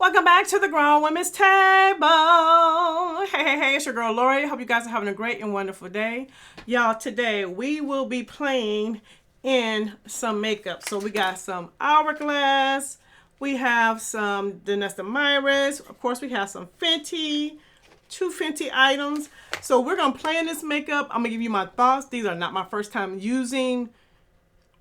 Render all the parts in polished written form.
Welcome back to the Grown Women's Table. Hey, it's your girl Lori. Hope you guys are having a great and wonderful day. Y'all, today we will be playing in some makeup. So we got some Hourglass. We have some Danessa Myris. Of course, we have some Fenty. 2 Fenty items. So we're going to play in this makeup. I'm going to give you my thoughts. These are not my first time using...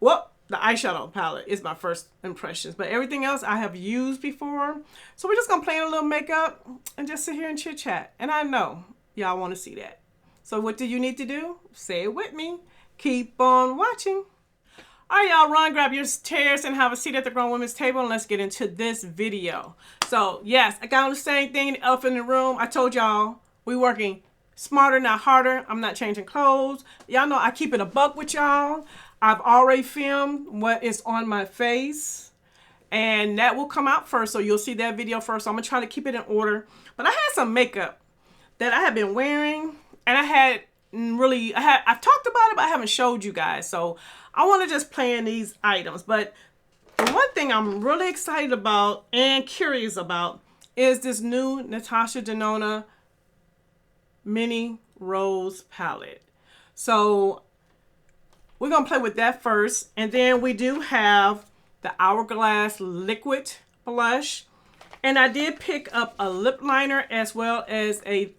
Well, the eyeshadow palette is my first impressions, but everything else I have used before. So we're just gonna play in a little makeup and just sit here and chit chat. And I know y'all want to see that. So what do you need to do? Say it with me. Keep on watching. All right, y'all, run, grab your chairs and have a seat at the Grown Women's Table, and let's get into this video. So yes, I got on the same thing, the elephant in the room. I told y'all we working smarter, not harder. I'm not changing clothes. Y'all know I keep it a buck with y'all. I've already filmed what is on my face, and that will come out first, so you'll see that video first. So I'm gonna try to keep it in order. But I had some makeup that I have been wearing, and I've talked about it, but I haven't showed you guys. So I want to just play in these items. But the one thing I'm really excited about and curious about is this new Natasha Denona Mini Rose palette. So we're going to play with that first. And then we do have the Hourglass liquid blush. And I did pick up a lip liner as well as a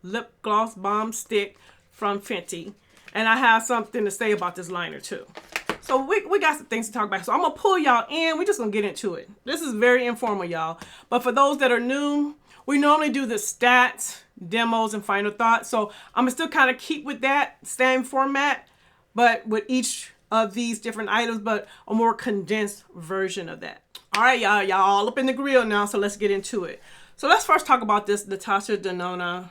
lip gloss bomb stick from Fenty. And I have something to say about this liner too. So we got some things to talk about. So I'm going to pull y'all in. We're just going to get into it. This is very informal, y'all. But for those that are new, we normally do the stats, demos, and final thoughts. So I'm going to still kind of keep with that same format, but with each of these different items, but a more condensed version of that. All right, y'all all up in the grill now, so let's get into it. So let's first talk about this Natasha Denona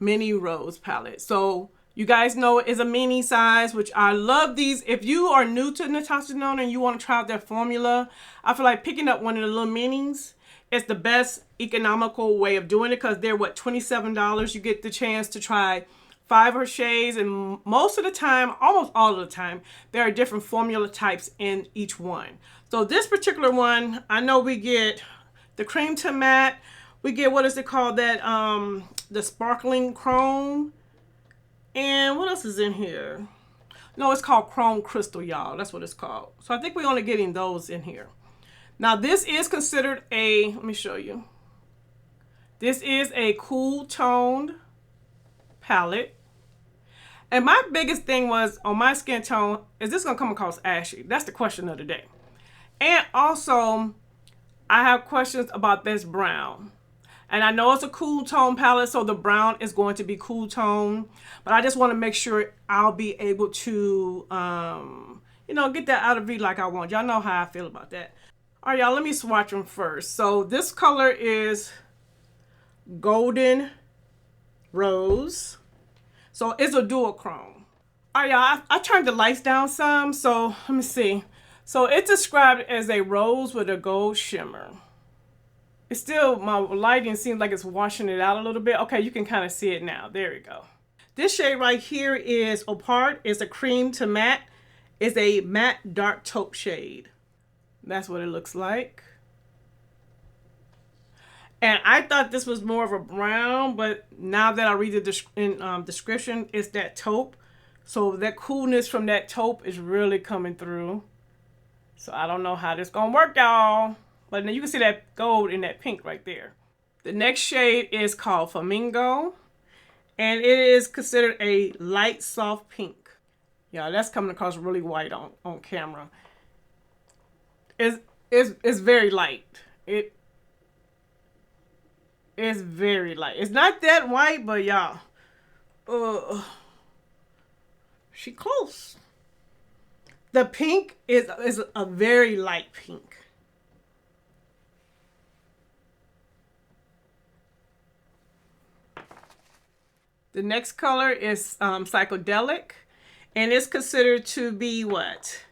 Mini Rose palette. So you guys know it is a mini size, which I love these. If you are new to Natasha Denona and you want to try out their formula, I feel like picking up one of the little minis is the best economical way of doing it, because they're, what, $27? You get the chance to try 5 or shades, and most of the time, almost all of the time, there are different formula types in each one. So this particular one, I know we get the cream to matte, we get, what is it called, that the sparkling chrome, and what else is in here? No, it's called chrome crystal, y'all. That's what it's called. So I think we're only getting those in here. Now this is considered a, let me show you. This is a cool toned palette. And my biggest thing was, on my skin tone, is this going to come across ashy? That's the question of the day. And also, I have questions about this brown. And I know it's a cool tone palette, so the brown is going to be cool tone. But I just want to make sure I'll be able to, get that out of V like I want. Y'all know how I feel about that. All right, y'all, let me swatch them first. So this color is Golden Rose. So it's a dual chrome. All right, y'all, I turned the lights down some, so let me see. So it's described as a rose with a gold shimmer. It's still, my lighting seems like it's washing it out a little bit. Okay, you can kind of see it now. There we go. This shade right here is Opart. It's a cream to matte. It's a matte dark taupe shade. That's what it looks like. And I thought this was more of a brown, but now that I read the description, it's that taupe. So that coolness from that taupe is really coming through. So I don't know how this gonna work, y'all. But then you can see that gold in that pink right there. The next shade is called Flamingo. And it is considered a light, soft pink. Yeah, that's coming across really white on camera. It's very light. It's very light. It's not that white, but y'all, she close. The pink is a very light pink. The next color is Psychedelic, and it's considered to be what?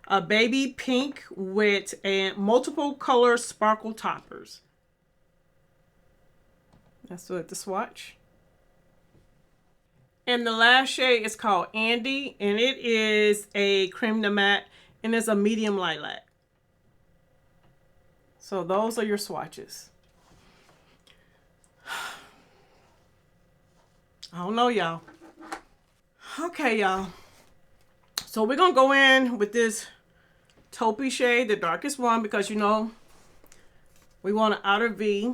A baby pink with multiple color sparkle toppers. That's what the swatch. And the last shade is called Andy, and it is a creme de matte, and it's a medium lilac. So those are your swatches. I don't know, y'all. Okay, y'all. So we're going to go in with this taupey shade, the darkest one, because, you know, we want an outer V.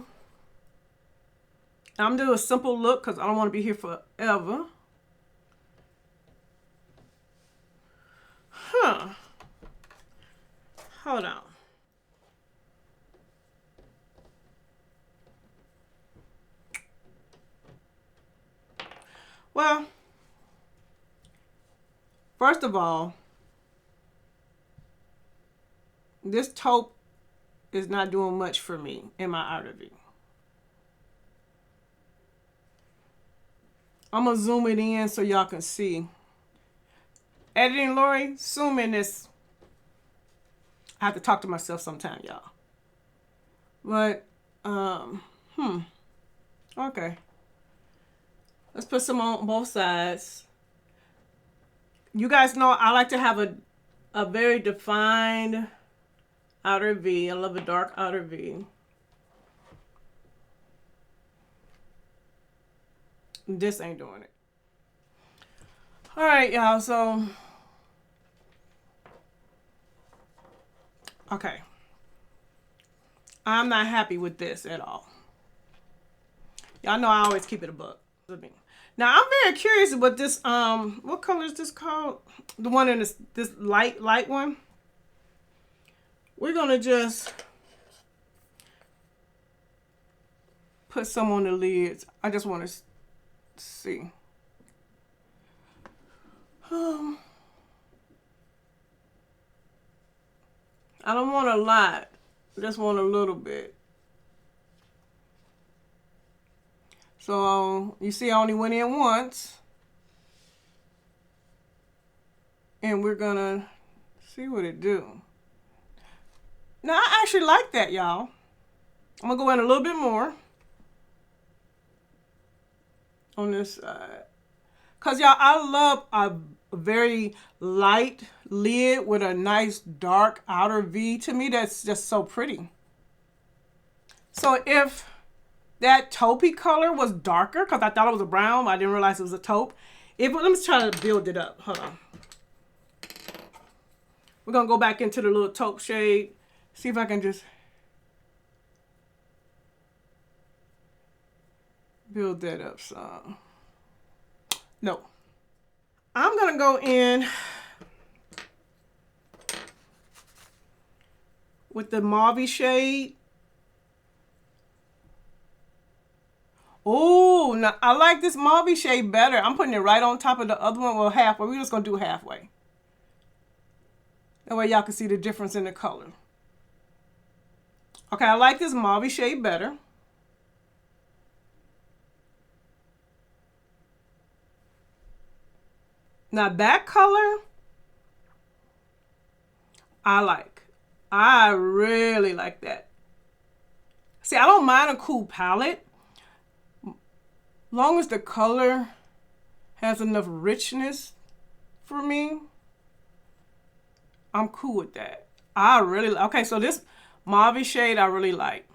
I'm doing a simple look because I don't want to be here forever. Huh. Hold on. Well, first of all, this taupe is not doing much for me in my outer V. I'm going to zoom it in so y'all can see. Editing, Lori, zoom in this. I have to talk to myself sometime, y'all. But, okay. Let's put some on both sides. You guys know I like to have a very defined outer V. I love a dark outer V. This ain't doing it. All right, y'all, so. Okay. I'm not happy with this at all. Y'all know I always keep it a buck. Now, I'm very curious about this, what color is this called? The one in this light one. We're going to just put some on the lids. I just want to see. I don't want a lot. I just want a little bit. So you see I only went in once. And we're gonna see what it do. Now I actually like that, y'all. I'm gonna go in a little bit more on this side. Cause y'all, I love a very light lid with a nice dark outer V. To me, that's just so pretty. So if that taupey color was darker, because I thought it was a brown, I didn't realize it was a taupe. Let me try to build it up. Hold on. We're going to go back into the little taupe shade. See if I can just build that up some. No. I'm going to go in with the mauve shade. Oh, now I like this mauve shade better. I'm putting it right on top of the other one. Well, halfway. We're just going to do halfway. That way y'all can see the difference in the color. Okay, I like this mauve shade better. Now that color, I like. I really like that. See, I don't mind a cool palette. Long as the color has enough richness for me, I'm cool with that. Okay, so this mauve shade I really like.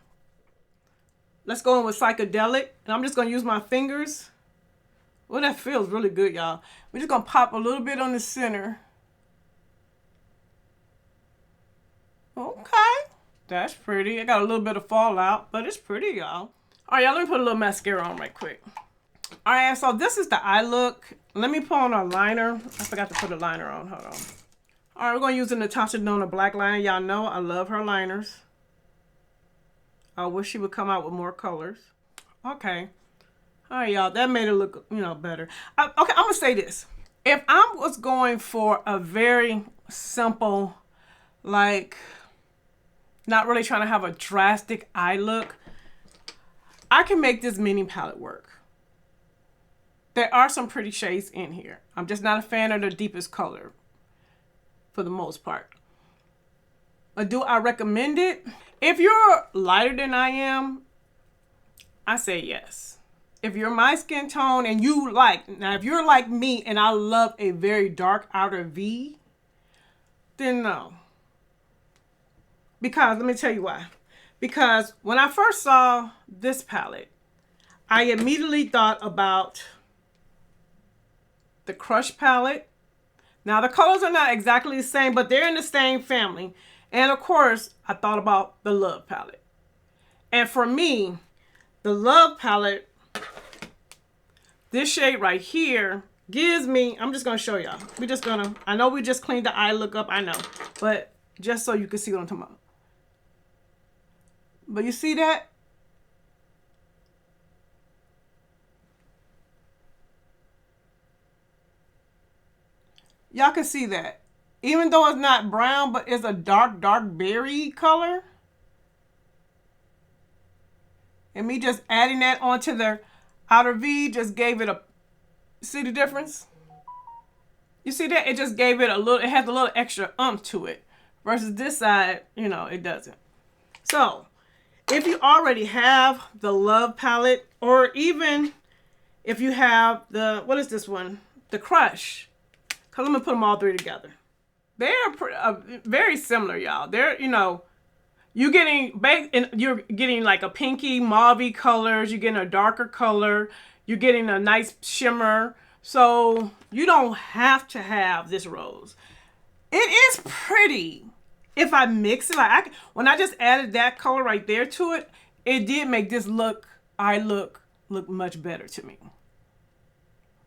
Let's go in with Psychedelic. And I'm just going to use my fingers. Well, that feels really good, y'all. We're just going to pop a little bit on the center. Okay. That's pretty. I got a little bit of fallout, but it's pretty, y'all. All right, y'all, let me put a little mascara on right quick. All right, so this is the eye look. Let me put on a liner. I forgot to put a liner on. Hold on. All right, we're going to use the Natasha Denona black liner. Y'all know I love her liners. I wish she would come out with more colors. Okay. All right, y'all. That made it look, better. Okay, I'm going to say this. If I was going for a very simple, like, not really trying to have a drastic eye look, I can make this mini palette work. There are some pretty shades in here. I'm just not a fan of the deepest color for the most part. But do I recommend it? If you're lighter than I am, I say yes. If you're my skin tone and now if you're like me and I love a very dark outer V, then no. Because let me tell you why. Because when I first saw this palette, I immediately thought about the Crush palette. Now the colors are not exactly the same, but they're in the same family. And of course, I thought about the Love palette. And for me, the Love palette, this shade right here gives me, I'm just going to show y'all. We're just going to, I know we just cleaned the eye look up, I know. But just so you can see what I'm talking about. But you see that? Y'all can see that. Even though it's not brown, but it's a dark berry color. And me just adding that onto the outer V just gave it a, see the difference? You see that? It just gave it a little, it has a little extra umph to it. Versus this side, you know, it doesn't. So, if you already have the Love palette, or even if you have the, what is this one? The Crush. Because I'm going to put them all three together. They're very similar, y'all. They're, you know, you're getting like a pinky, mauvey colors. You're getting a darker color. You're getting a nice shimmer. So you don't have to have this rose. It is pretty. If I mix it, like when I just added that color right there to it, it did make this look much better to me.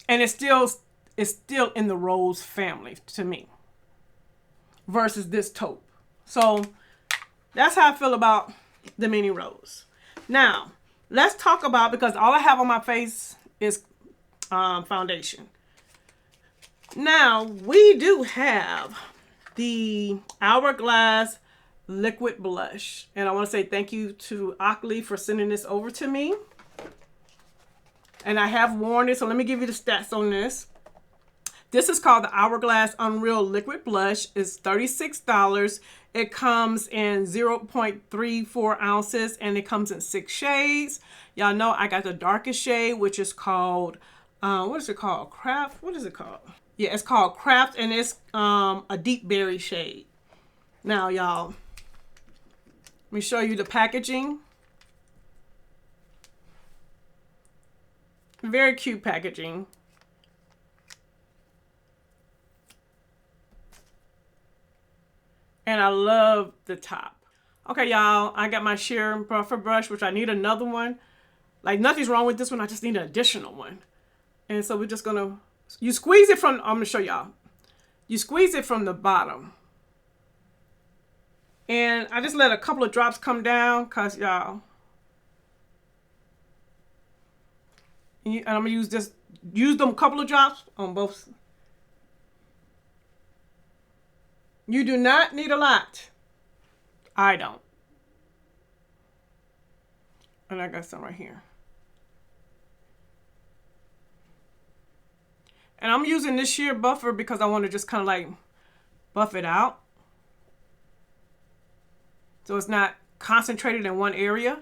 And it's still in the rose family to me versus this taupe. So that's how I feel about the mini rose. Now, let's talk about, because all I have on my face is foundation. Now, we do have the Hourglass liquid blush. And I want to say thank you to Ockley for sending this over to me. And I have worn it, so let me give you the stats on this. This is called the Hourglass Unreal Liquid Blush. It's $36. It comes in 0.34 ounces and it comes in 6 shades. Y'all know I got the darkest shade, which is called, what is it called? Craft? What is it called? Yeah, it's called Craft, and it's a deep berry shade. Now, y'all, let me show you the packaging. Very cute packaging. And I love the top. Okay, y'all, I got my sheer buffer brush, which I need another one. Like, nothing's wrong with this one. I just need an additional one. And so we're just going to, you squeeze it from, I'm going to show y'all. You squeeze it from the bottom. And I just let a couple of drops come down because, y'all, and I'm going to use this, use them couple of drops on both. You do not need a lot. I don't. And I got some right here. And I'm using this sheer buffer because I want to just kind of like buff it out. So it's not concentrated in one area.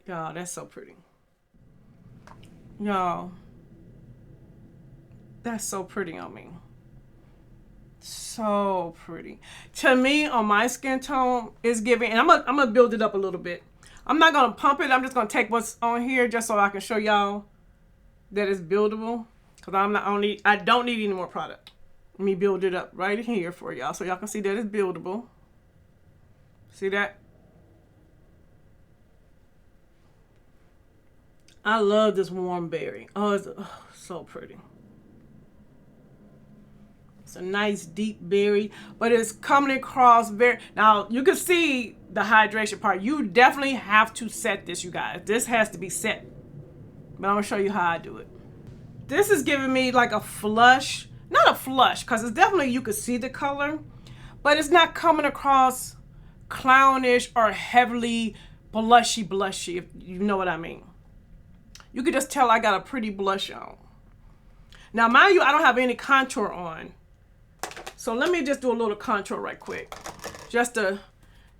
Y'all, that's so pretty. Y'all, that's so pretty on me. So pretty. To me, on my skin tone, is giving, and I'm gonna build it up a little bit. I'm not gonna pump it. I'm just gonna take what's on here just so I can show y'all that it's buildable. Cause I don't need any more product. Let me build it up right here for y'all so y'all can see that it's buildable. See that? I love this warm berry. Oh, it's so pretty. It's a nice deep berry, but it's coming across very, now you can see the hydration part. You definitely have to set this, you guys. This has to be set. But I'm gonna show you how I do it. This is giving me like a flush, not a flush, because it's definitely, you can see the color, but it's not coming across clownish or heavily blushy, if you know what I mean. You can just tell I got a pretty blush on. Now, mind you, I don't have any contour on. So let me just do a little contour right quick. Just to,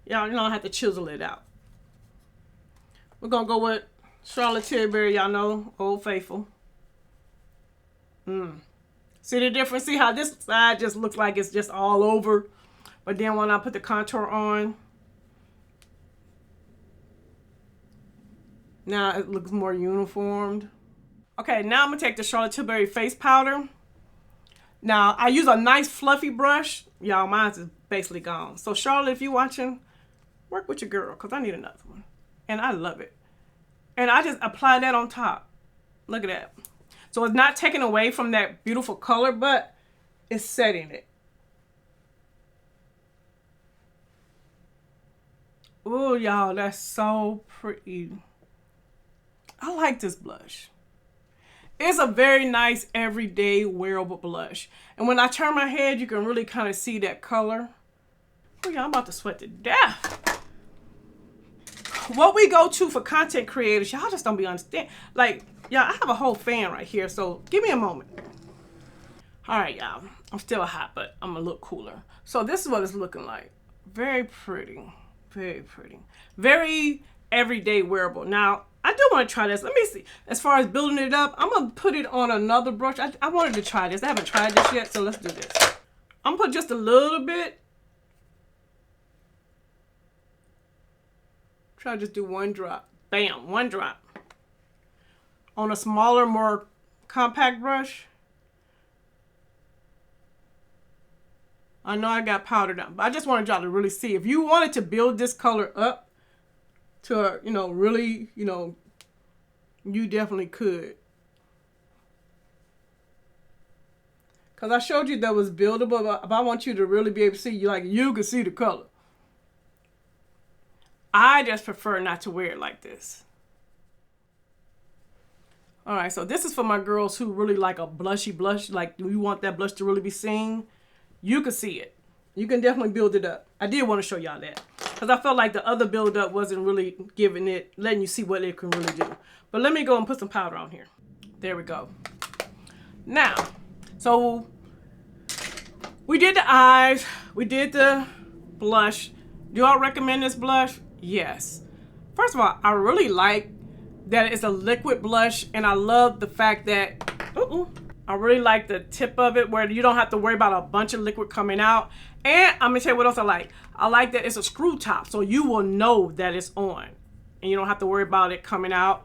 y'all, you don't have to chisel it out. We're going to go with Charlotte Tilbury, y'all know, Old Faithful. See the difference? See how this side just looks like it's just all over But then when I put the contour on, now it looks more uniformed. Okay, now I'm going to take the Charlotte Tilbury face powder. Now, I use a nice fluffy brush. Y'all, mine is basically gone. So, Charlotte, if you're watching, work with your girl, because I need another one. And I love it. And I just apply that on top. Look at that. So, it's not taking away from that beautiful color, but it's setting it. Oh, y'all, that's so pretty. I like this blush. It's a very nice everyday wearable blush. And when I turn my head, you can really kind of see that color. Oh yeah, I'm about to sweat to death. What we go to for content creators, y'all just don't be understand. Like, y'all, I have a whole fan right here, so give me a moment. All right, y'all. I'm still hot, but I'm a little cooler. So this is what it's looking like. Very pretty. Very pretty. Very everyday wearable. Now, I do want to try this. Let me see. As far as building it up, I'm going to put it on another brush. I wanted to try this. I haven't tried this yet, so let's do this. I'm going to put just a little bit. Try to just do one drop. Bam, one drop. On a smaller, more compact brush. I know I got powder down, but I just wanted y'all to really see. If you wanted to build this color up, to, you know, really, you know, you definitely could. Because I showed you that was buildable, but I want you to really be able to see, you can see the color. I just prefer not to wear it like this. All right, so this is for my girls who really like a blushy blush. Like, you want that blush to really be seen. You can see it. You can definitely build it up. I did want to show y'all that. Because I felt like the other build up wasn't really letting you see what it can really do. But let me go and put some powder on here. There we go. Now, so we did the eyes. We did the blush. Do y'all recommend this blush? Yes. First of all, I really like that it's a liquid blush. And I love the fact that, I really like the tip of it where you don't have to worry about a bunch of liquid coming out. And I'm going to tell you what else I like. I like that it's a screw top, so you will know that it's on. And you don't have to worry about it coming out.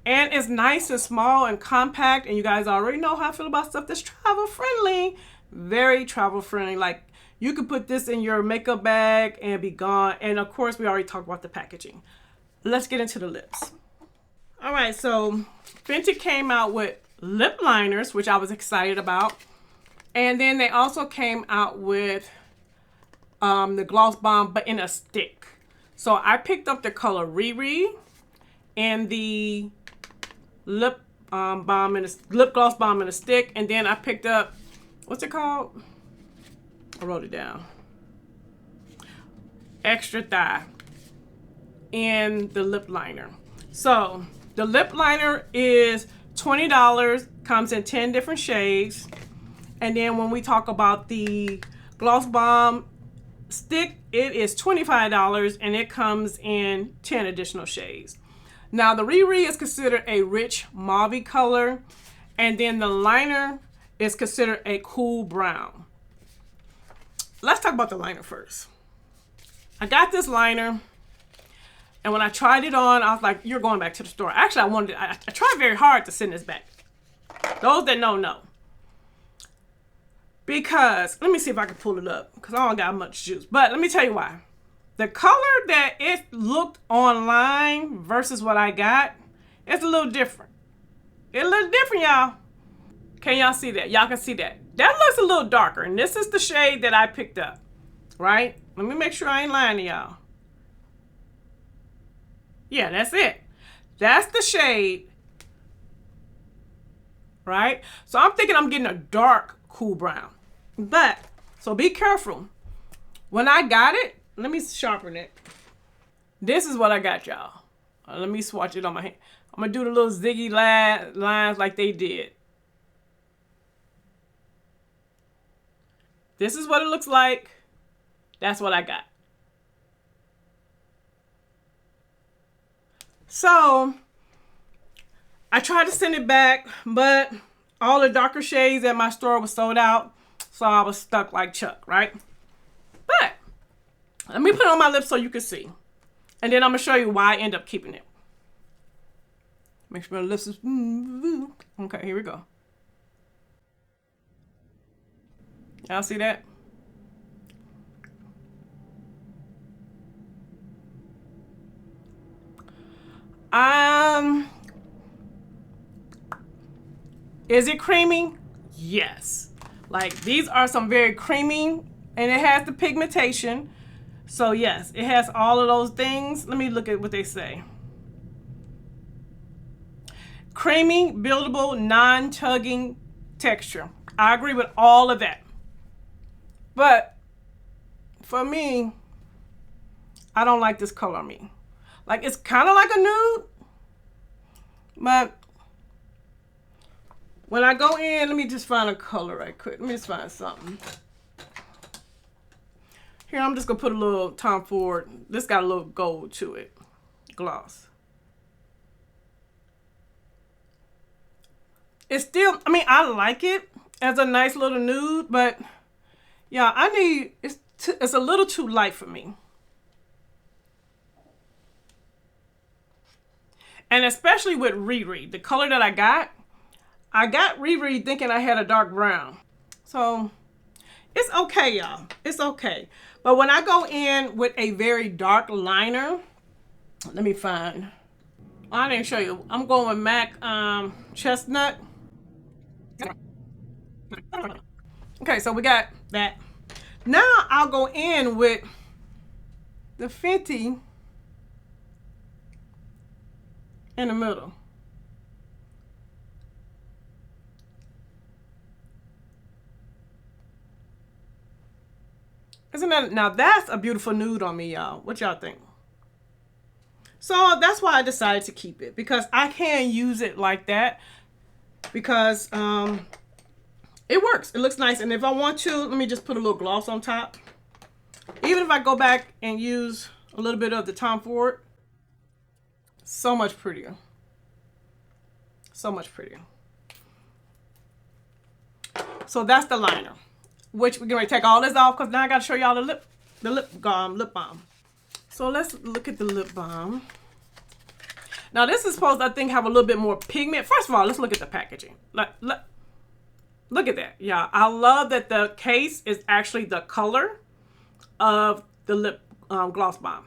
And it's nice and small and compact. And you guys already know how I feel about stuff that's travel friendly. Very travel friendly. Like, you could put this in your makeup bag and be gone. And of course, we already talked about the packaging. Let's get into the lips. All right, so Fenty came out with lip liners, which I was excited about. And then they also came out with the Gloss Bomb, but in a stick. So I picked up the color RIRi and the lip balm and lip gloss bomb in a stick. And then I picked up, what's it called? I wrote it down. Extra Thigh in the lip liner. So the lip liner is $20, comes in 10 different shades. And then when we talk about the Gloss Bomb stick, it is $25 and it comes in 10 additional shades. Now the RIRi is considered a rich mauve color, and then the liner is considered a cool brown. Let's talk about the liner first. I got this liner, and when I tried it on, I was like, you're going back to the store. Actually, I tried very hard to send this back. Those that know. Because, let me see if I can pull it up, because I don't got much juice. But let me tell you why. The color that it looked online versus what I got, it's a little different. It's a little different, y'all. Can y'all see that? Y'all can see that. That looks a little darker, and this is the shade that I picked up, right? Let me make sure I ain't lying to y'all. Yeah, that's it. That's the shade, right? So I'm thinking I'm getting a dark cool brown. But, so be careful. When I got it, let me sharpen it. This is what I got, y'all. Let me swatch it on my hand. I'm going to do the little ziggy lines like they did. This is what it looks like. That's what I got. So, I tried to send it back, but all the darker shades at my store was sold out. So I was stuck like Chuck, right? But Let me put it on my lips so you can see. And then I'm going to show you why I end up keeping it. Make sure my lips is... Okay, here we go. Y'all see that? Is it creamy? Yes. Like, these are some very creamy, and it has the pigmentation. So yes, it has all of those things. Let me look at what they say. Creamy, buildable, non-tugging texture. I agree with all of that. But for me, I don't like this color on me. Like, it's kind of like a nude, but when I go in, let me just find a color right quick. Let me just find something. Here, I'm just going to put a little Tom Ford. This got a little gold to it. Gloss. It's still, I mean, I like it as a nice little nude, but yeah, it's a little too light for me. And especially with RIRi, the color that I got RIRi thinking I had a dark brown. So it's okay, y'all. It's okay. But when I go in with a very dark liner, let me find. I didn't show you. I'm going with MAC Chestnut. Okay, so we got that. Now I'll go in with the Fenty in the middle. Isn't that, now that's a beautiful nude on me, y'all. What y'all think? So that's why I decided to keep it, because I can use it like that, because it works. It looks nice. And if I want to, let me just put a little gloss on top. Even if I go back and use a little bit of the Tom Ford, so much prettier. So much prettier. So that's the liner, which we're going to take all this off because now I got to show y'all the lip balm. So let's look at the lip balm. Now this is supposed to, I think, have a little bit more pigment. First of all, let's look at the packaging. Look at that, y'all. I love that the case is actually the color of the lip gloss bomb.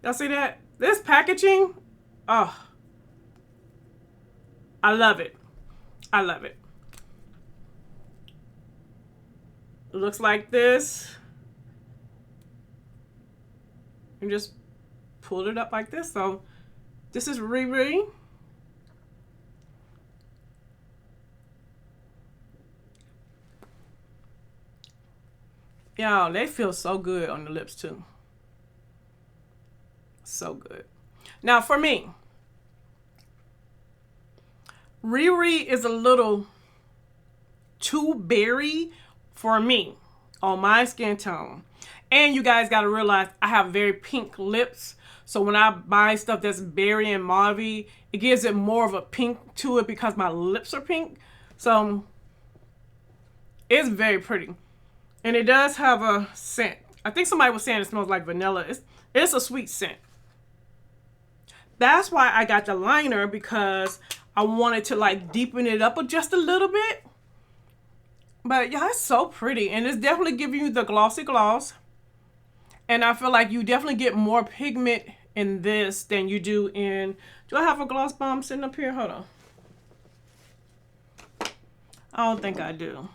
Y'all see that? This packaging, oh, I love it. I love it. It looks like this. And just pull it up like this. So this is RIRi. Y'all, they feel so good on the lips too. So good. Now for me, RIRi is a little too berry for me on my skin tone. And you guys got to realize I have very pink lips. So when I buy stuff that's berry and mauve, it gives it more of a pink to it because my lips are pink. So it's very pretty. And it does have a scent. I think somebody was saying it smells like vanilla. It's a sweet scent. That's why I got the liner, because I wanted to like deepen it up just a little bit. But yeah, it's so pretty. And it's definitely giving you the glossy gloss. And I feel like you definitely get more pigment in this than you do in... Do I have a gloss bomb sitting up here? Hold on. I don't think I do.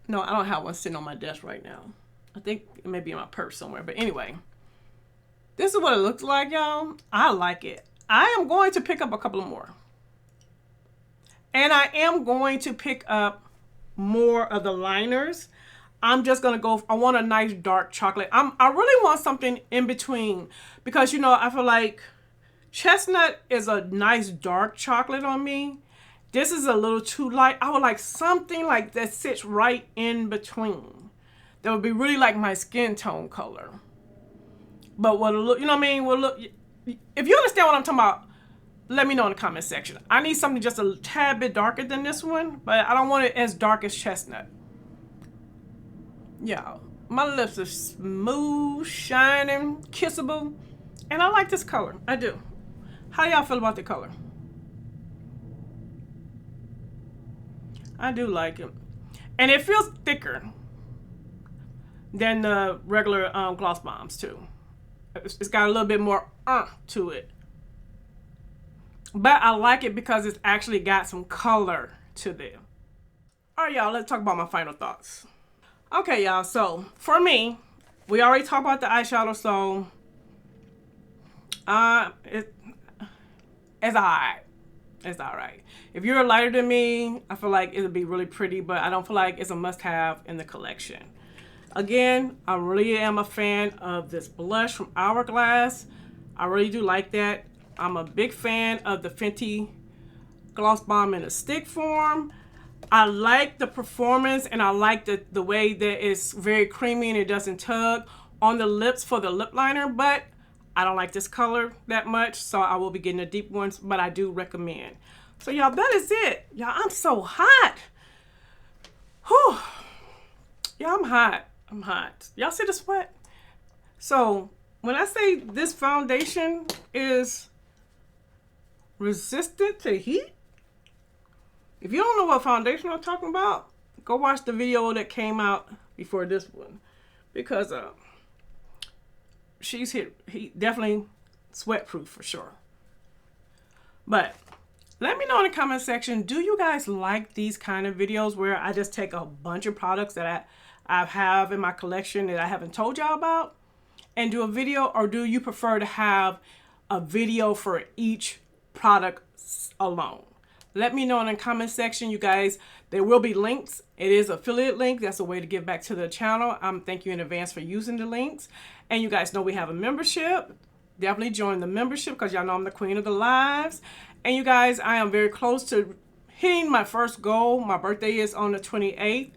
No, I don't have one sitting on my desk right now. I think it may be in my purse somewhere. But anyway, this is what it looks like, y'all. I like it. I am going to pick up a couple more. And I am going to pick up more of the liners. I'm just gonna go, I want a nice dark chocolate. I really want something in between, because you know, I feel like chestnut is a nice dark chocolate on me. This is a little too light. I would like something like that sits right in between. That would be really like my skin tone color. But what look, you know what I mean? Well, look, if you understand what I'm talking about, let me know in the comment section. I need something just a tad bit darker than this one, but I don't want it as dark as chestnut. Yeah, My lips are smooth, shining, kissable, and I like this color. I do. How y'all feel about the color? I do like it. And it feels thicker than the regular gloss bombs too. It's got a little bit more to it. But I like it because it's actually got some color to them. Alright y'all, let's talk about my final thoughts. Okay y'all, so for me, we already talked about the eyeshadow, so it's alright. It's alright. If you're lighter than me, I feel like it'll be really pretty, but I don't feel like it's a must-have in the collection. Again, I really am a fan of this blush from Hourglass. I really do like that. I'm a big fan of the Fenty Gloss Bomb in a stick form. I like the performance, and I like the way that it's very creamy and it doesn't tug on the lips for the lip liner, but I don't like this color that much, so I will be getting the deep ones, but I do recommend. So y'all, that is it. Y'all, I'm so hot. Whew. Yeah, I'm hot. I'm hot. Y'all see the sweat? So when I say this foundation is resistant to heat, if you don't know what foundation I'm talking about, go watch the video that came out before this one, because he definitely sweat proof for sure. But let me know in the comment section, do you guys like these kind of videos where I just take a bunch of products that I have in my collection that I haven't told y'all about and do a video, or do you prefer to have a video for each product alone? Let me know in the comment section, you guys. There will be links. It is affiliate link. That's a way to give back to the channel. Thank you in advance for using the links. And you guys know we have a membership. Definitely join the membership, because y'all know I'm the queen of the lives. And you guys, I am very close to hitting my first goal. My birthday is on the 28th.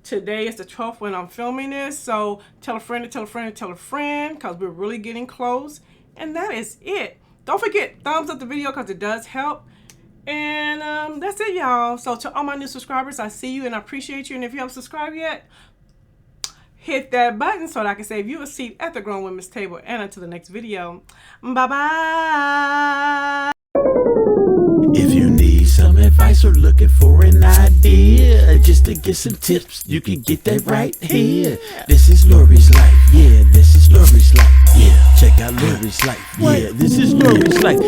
Today is the 12th when I'm filming this. So tell a friend to tell a friend to tell a friend, because we're really getting close. And that is it. Don't forget, thumbs up the video, because it does help. And that's it, y'all. So to all my new subscribers, I see you and I appreciate you. And if you haven't subscribed yet, hit that button so that I can save you a seat at the Grown Women's table. And until the next video, bye-bye. If you need some advice or looking for an idea, just to get some tips, you can get that right here. This is Lori's life. Yeah, this is Lori's life. Yeah, check out Lori's life. Yeah, this is Lori's life.